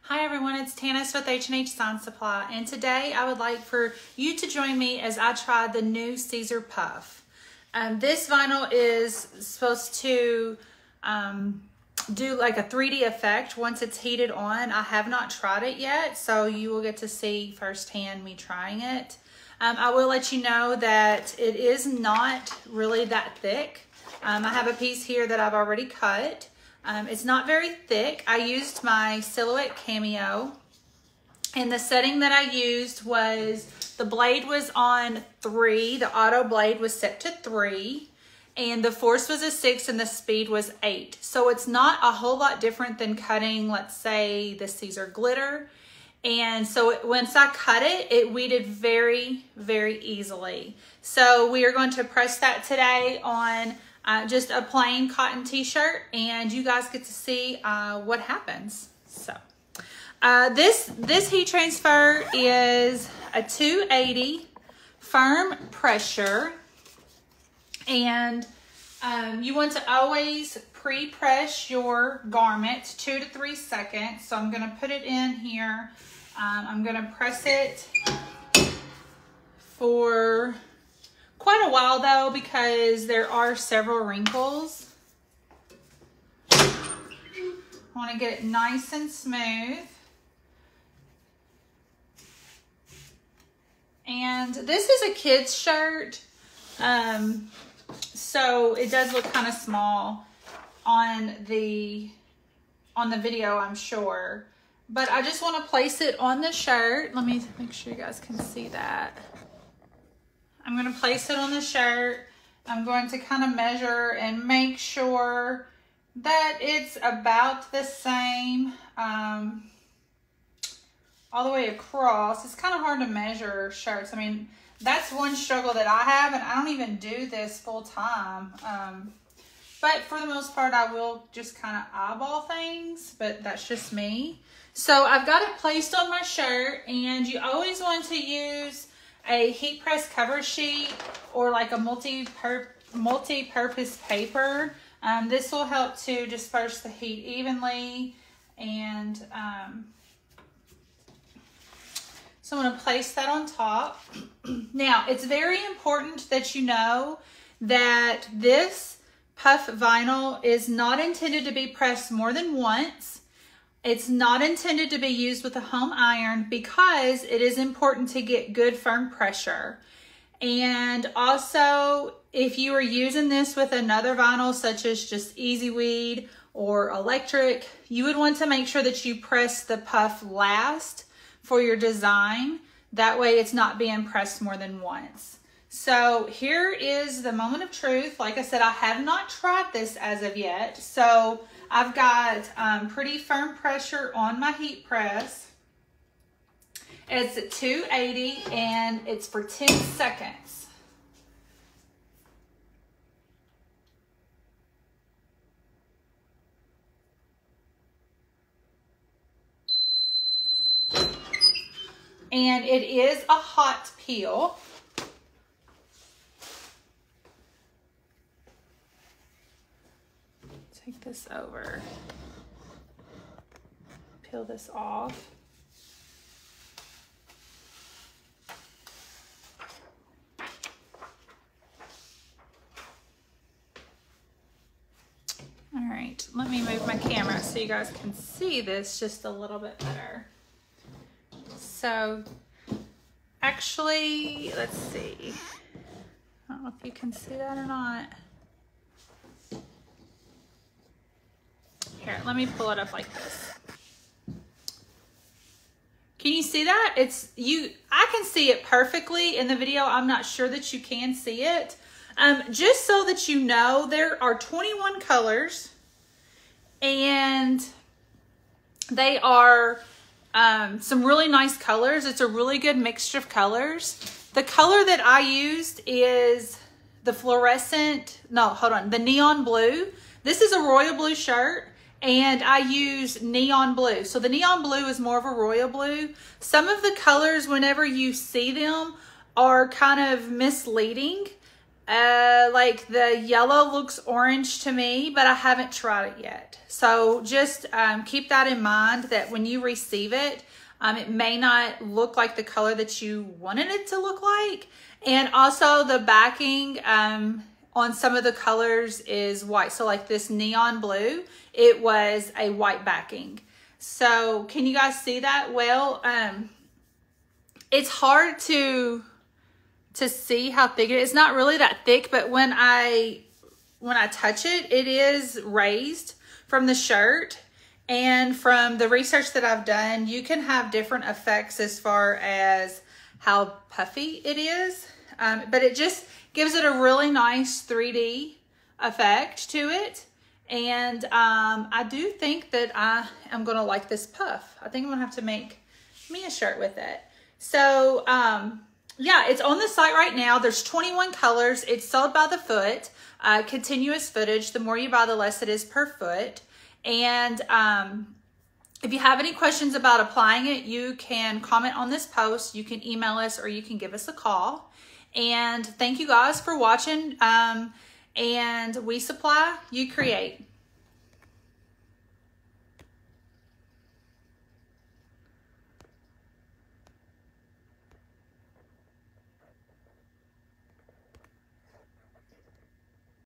Hi everyone, it's Tanis with H&H Sign Supply, and today I would like for you to join me as I try the new Siser Puff. This vinyl is supposed to do like a 3D effect once it's heated on. I have not tried it yet, so you will get to see firsthand me trying it. I will let you know that it is not really that thick. I have a piece here that I've already cut. It's not very thick. I used my Silhouette Cameo, and the setting that I used was the blade was on 3, the auto blade was set to 3, and the force was a 6 and the speed was 8. So it's not a whole lot different than cutting, let's say, the Siser Glitter. And so once I cut it, it weeded very, very easily. So we are going to press that today on just a plain cotton t-shirt, and you guys get to see what happens. So this heat transfer is a 280 firm pressure, and you want to always pre-press your garment 2 to 3 seconds. So I'm going to put it in here. I'm going to press it for quite a while though, because there are several wrinkles. I want to get it nice and smooth. And this is a kid's shirt, so it does look kind of small on the video, I'm sure. But I just want to place it on the shirt. Let me make sure you guys can see that. I'm going to place it on the shirt. I'm going to kind of measure and make sure that it's about the same all the way across. It's kind of hard to measure shirts. I mean, that's one struggle that I have, and I don't even do this full time. But for the most part, I will just kind of eyeball things, but that's just me. So I've got it placed on my shirt, and you always want to use a heat press cover sheet or like a multi-purpose paper. This will help to disperse the heat evenly. And so I'm going to place that on top. Now, it's very important that you know that this puff vinyl is not intended to be pressed more than once. It's not intended to be used with a home iron because it is important to get good firm pressure. And also, if you are using this with another vinyl, such as just Easy Weed or electric, you would want to make sure that you press the puff last for your design. That way it's not being pressed more than once. So here is the moment of truth. Like I said, I have not tried this as of yet. So I've got pretty firm pressure on my heat press. It's at 280 and it's for 10 seconds. And it is a hot peel. Take this over, peel this off. All right, let me move my camera so you guys can see this just a little bit better. So actually, let's see. I don't know if you can see that or not. Here, let me pull it up like this. Can you see that? I can see it perfectly in the video. I'm not sure that you can see it. Just so that you know, there are 21 colors, and they are some really nice colors. It's a really good mixture of colors. The color that I used is the the neon blue. This is a royal blue shirt, and I use neon blue. So the neon blue is more of a royal blue. Some of the colors, whenever you see them, are kind of misleading. Like the yellow looks orange to me, but I haven't tried it yet. So just keep that in mind, that when you receive it, it may not look like the color that you wanted it to look like. And also the backing on some of the colors is white. So like this neon blue, it was a white backing. So can you guys see that? Well, it's hard to see how thick it is. It's not really that thick, but when I touch it, it is raised from the shirt. And from the research that I've done, you can have different effects as far as how puffy it is. But it just gives it a really nice 3D effect to it. And I do think that I am going to like this puff. I think I'm going to have to make me a shirt with it. So, yeah, it's on the site right now. There's 21 colors. It's sold by the foot, continuous footage. The more you buy, the less it is per foot. And if you have any questions about applying it, you can comment on this post. You can email us or you can give us a call. And thank you guys for watching. And we supply, you create.